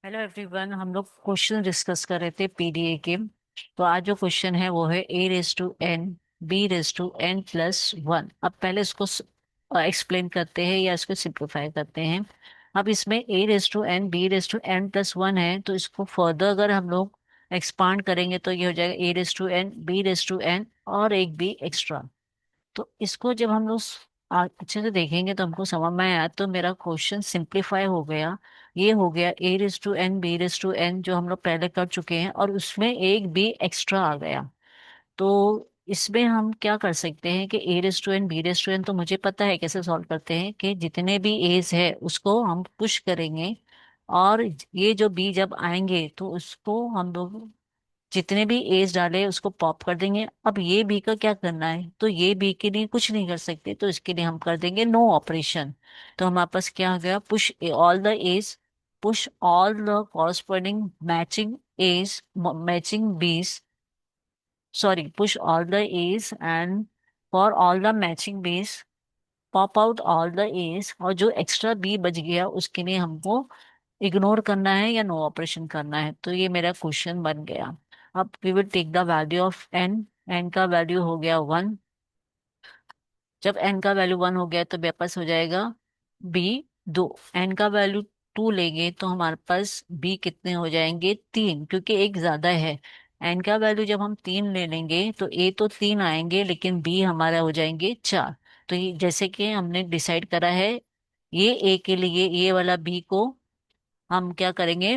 Hello everyone. हम लोग question discuss कर रहे थे पीडीए के। तो आज जो क्वेश्चन है वो है A raise to N B raise to N plus one. अब पहले इसको एक्सप्लेन करते हैं या इसको सिंप्लीफाई करते हैं। अब इसमें A raise to N B raise to N plus one है, तो इसको फर्दर अगर हम लोग एक्सपांड करेंगे तो ये हो जाएगा A raise to N B raise to N और एक बी एक्स्ट्रा। तो इसको जब हम लोग अच्छे से देखेंगे तो हमको समझ में आया, तो मेरा क्वेश्चन सिंप्लीफाई हो गया। ये हो गया A raise to N B raise to N जो हम लोग पहले कर चुके हैं, और उसमें एक बी एक्स्ट्रा आ गया। तो इसमें हम क्या कर सकते हैं कि A raise to N B raise to N तो मुझे पता है कैसे सॉल्व करते हैं, कि जितने भी एज है उसको हम पुश करेंगे, और ये जो बी जब आएंगे तो उसको हम लोग जितने भी एज डाले उसको पॉप कर देंगे। अब ये बी का क्या करना है, तो ये बी के लिए कुछ नहीं कर सकते, तो इसके लिए हम कर देंगे नो ऑपरेशन। तो हमारे पास क्या आ गया, push all the A's, push all the corresponding matching A's matching B's, sorry push all the A's and for all the matching B's pop out all the A's, और जो एक्स्ट्रा बी बच गया उसके लिए हमको इग्नोर करना है या नो ऑपरेशन करना है। तो ये मेरा क्वेश्चन बन गया। अब we will take the value of N. N का वैल्यू हो गया वन। जब एन का वैल्यू वन हो गया तो मेरे पास हो जाएगा बी दो। एन का वैल्यू टू लेंगे तो हमारे पास बी कितने हो जाएंगे, तीन, क्योंकि एक ज्यादा है। एन का वैल्यू जब हम तीन ले लेंगे तो ए तो तीन आएंगे लेकिन बी हमारा हो जाएंगे चार। तो ये जैसे कि हमने डिसाइड करा है, ये ए के लिए ये वाला बी को हम क्या करेंगे,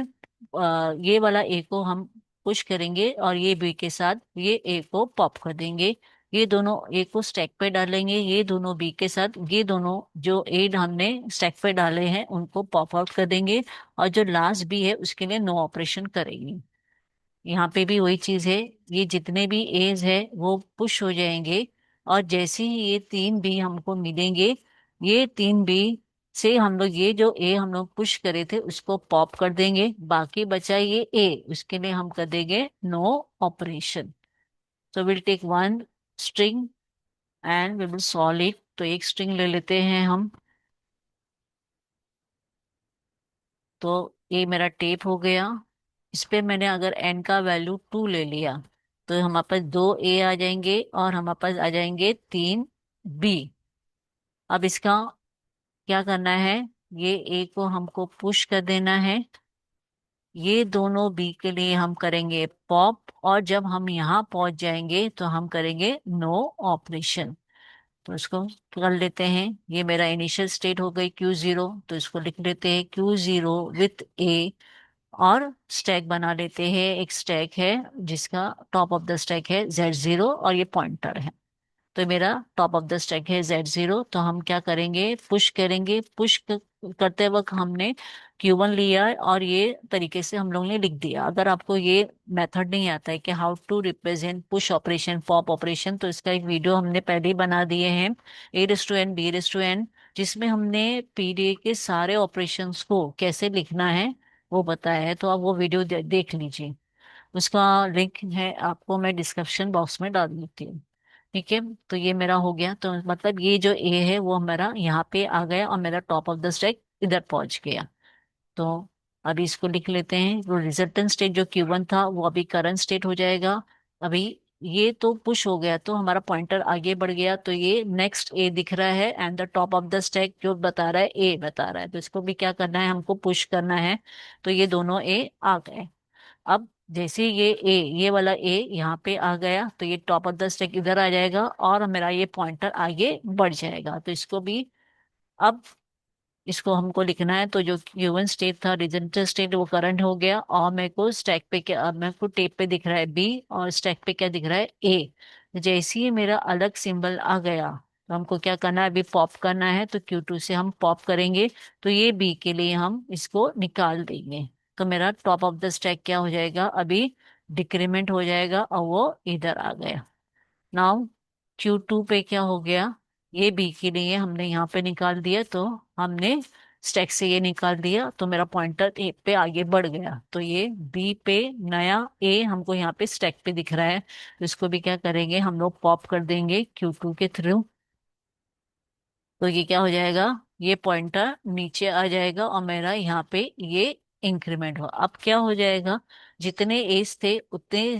ये वाला ए को हम पुश करेंगे और ये बी के साथ ये ए को पॉप कर देंगे। ये दोनों ए को स्टैक पे डालेंगे, ये दोनों बी के साथ ये दोनों जो ए हमने स्टैक पे डाले हैं उनको पॉप आउट कर देंगे, और जो लास्ट बी है उसके लिए नो ऑपरेशन करेंगे। यहाँ पे भी वही चीज है, ये जितने भी एज है वो पुश हो जाएंगे, और जैसे ही ये तीन बी हमको मिलेंगे, ये तीन बी से हम लोग ये जो ए हम लोग पुश करे थे उसको पॉप कर देंगे। बाकी बचा ये ए, उसके लिए हम कर देंगे नो ऑपरेशन। तो will take one string and we will solve it. तो एक स्ट्रिंग ले लेते हैं हम। तो ये मेरा टेप हो गया। इस पे मैंने अगर एन का वैल्यू टू ले लिया तो हमारे पास दो ए आ जाएंगे और हमारे पास आ जाएंगे तीन बी। अब इसका क्या करना है, ये ए को हमको पुश कर देना है, ये दोनों बी के लिए हम करेंगे पॉप, और जब हम यहाँ पहुंच जाएंगे तो हम करेंगे नो ऑपरेशन। तो इसको कर लेते हैं। ये मेरा इनिशियल स्टेट हो गई क्यू जीरो, तो इसको लिख लेते हैं क्यू जीरो विथ ए, और स्टैक बना लेते हैं। एक स्टैक है जिसका टॉप ऑफ द स्टैक है जेड जीरो और ये पॉइंटर है। तो मेरा टॉप ऑफ द स्टैक है जेड जीरो, तो हम क्या करेंगे, पुश करेंगे। करते वक्त हमने Q1 लिया और ये तरीके से हम लोग ने लिख दिया। अगर आपको ये मेथड नहीं आता है कि how to represent push operation pop operation, तो इसका एक वीडियो हमने पहले ही बना दिए हैं, A raise to N B raise to N, जिसमें हमने पीडीए के सारे ऑपरेशंस को कैसे लिखना है वो बताया है। तो आप वो वीडियो देख लीजिए। उसका लिंक है आपको मैं डिस्क्रिप्शन बॉक्स में डाल देती हूँ। ठीक है, तो ये मेरा हो गया। तो मतलब ये जो ए है वो मेरा यहाँ पे आ गया और मेरा टॉप ऑफ द स्टैक इधर पहुंच गया। तो अभी इसको लिख लेते हैं। वो रिजल्टेंट स्टेट जो Q1 था वो अभी करंट स्टेट हो जाएगा। अभी ये तो पुश हो गया तो हमारा पॉइंटर आगे बढ़ गया, तो ये नेक्स्ट ए दिख रहा है and the top of the stack जो बता रहा है ए बता रहा है, तो इसको भी क्या करना है, हमको पुश करना है। तो ये दोनों ए आ गए। अब जैसे ये वाला ए यहाँ पे आ गया तो ये टॉप ऑफ द स्टैक इधर आ जाएगा और मेरा ये पॉइंटर आगे बढ़ जाएगा। तो इसको भी अब इसको हमको लिखना है। तो जो गिवन स्टेट था रिजल्टेंट स्टेट वो करंट हो गया, और मेरे को स्टैक पे क्या, मेरे को टेप पे दिख रहा है बी और स्टैक पे क्या दिख रहा है ए। जैसे ही मेरा अलग सिंबल आ गया तो हमको क्या करना है, अभी पॉप करना है। तो Q2 से हम पॉप करेंगे, तो ये बी के लिए हम इसको निकाल देंगे। तो मेरा टॉप ऑफ द स्टैक क्या हो जाएगा, अभी डिक्रीमेंट हो जाएगा और वो इधर आ गया। नाउ Q2 पे क्या हो गया, ये बी के लिए हमने यहाँ पे निकाल दिया, तो हमने स्टैक से ये निकाल दिया तो मेरा पॉइंटर ए पे आगे बढ़ गया। तो ये बी पे नया ए हमको यहाँ पे स्टैक पे दिख रहा है, तो इसको भी क्या करेंगे, हम लोग पॉप कर देंगे Q2 के थ्रू। तो ये क्या हो जाएगा, ये पॉइंटर नीचे आ जाएगा और मेरा यहाँ पे ये इंक्रीमेंट हो। अब क्या हो जाएगा, जितने एज थे उतने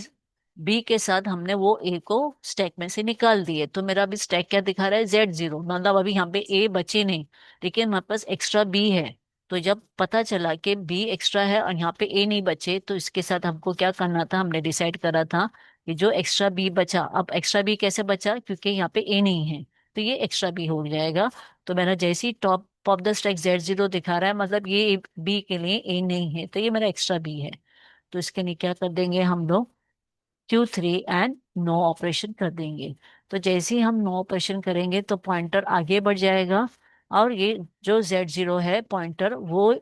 बी के साथ हमने वो ए को स्टैक में से निकाल दिए, तो मेरा अभी स्टैक क्या दिखा रहा है, Z0, मतलब अभी यहाँ पे ए बचे नहीं, लेकिन हमारे पास एक्स्ट्रा बी है। तो जब पता चला कि बी एक्स्ट्रा है और यहाँ पे ए नहीं बचे, तो इसके साथ हमको क्या करना था, हमने डिसाइड करा था कि जो एक्स्ट्रा बी बचा, अब एक्स्ट्रा बी कैसे बचा, क्योंकि यहाँ पे ए नहीं है, तो ये एक्स्ट्रा बी हो जाएगा। तो मेरा जैसे ही top of the stack Z0 दिखा रहा है, मतलब ये बी के लिए ए नहीं है, तो ये मेरा एक्स्ट्रा बी है। तो इसके लिए क्या कर देंगे हम लोग, Q3 एंड नो ऑपरेशन कर देंगे। तो जैसे ही हम नो ऑपरेशन करेंगे तो पॉइंटर आगे बढ़ जाएगा, और ये जो Z0 है पॉइंटर, वो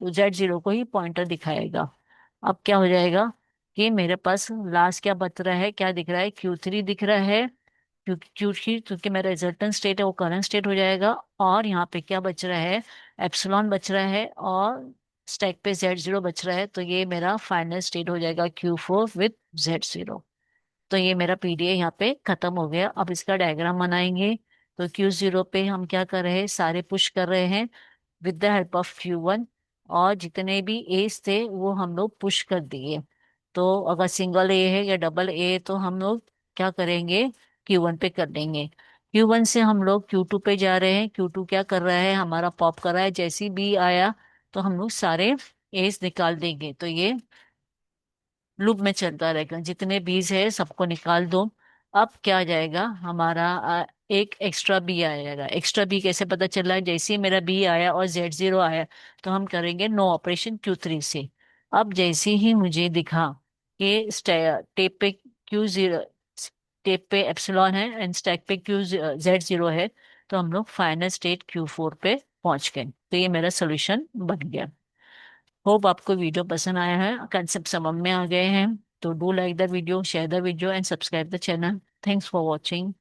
Z0 को ही पॉइंटर दिखाएगा। अब क्या हो जाएगा कि मेरे पास लास्ट क्या बच रहा है, क्या दिख रहा है, Q3 दिख रहा है, क्योंकि मेरा रिजल्टेंट स्टेट है वो करंट स्टेट हो जाएगा। और यहाँ पे क्या बच रहा है, एप्सिलॉन बच रहा है, और स्टैक पे Z0 बच रहा है, तो ये मेरा फाइनल स्टेट हो जाएगा Q4 विथ Z0। तो ये मेरा पीडीए यहाँ पे खत्म हो गया। अब इसका डायग्राम बनाएंगे। तो Q0 पे हम क्या कर रहे हैं, सारे पुश कर रहे हैं with the help of Q1, और जितने भी एज थे वो हम लोग पुश कर दिए। तो अगर सिंगल ए है या डबल ए, तो हम लोग क्या करेंगे, Q1 पे कर देंगे। Q1 से हम लोग Q2 पे जा रहे हैं। Q2 क्या कर रहा है, हमारा पॉप कर रहा है, जैसे ही बी आया तो हम लोग सारे एज निकाल देंगे। तो ये लूप में चलता रहेगा, जितने बीज है सबको निकाल दो। अब क्या आ जाएगा हमारा, एक एक्स्ट्रा बी आ जाएगा। एक्स्ट्रा बी कैसे पता चल रहा है, जैसे ही मेरा बी आया और Z0 आया, तो हम करेंगे नो ऑपरेशन Q3 से। अब जैसे ही मुझे दिखा कि टेप पे Q0, टेप पे एप्सिलॉन है एंड स्टैक पे Z0 है, तो हम लोग फाइनल स्टेट Q4 पे पहुंच गए। तो ये मेरा सोल्यूशन बन गया। होप आपको वीडियो पसंद आया है, कंसेप्ट समझ में आ गए हैं। तो do like the video, share the video and subscribe the channel. Thanks for watching.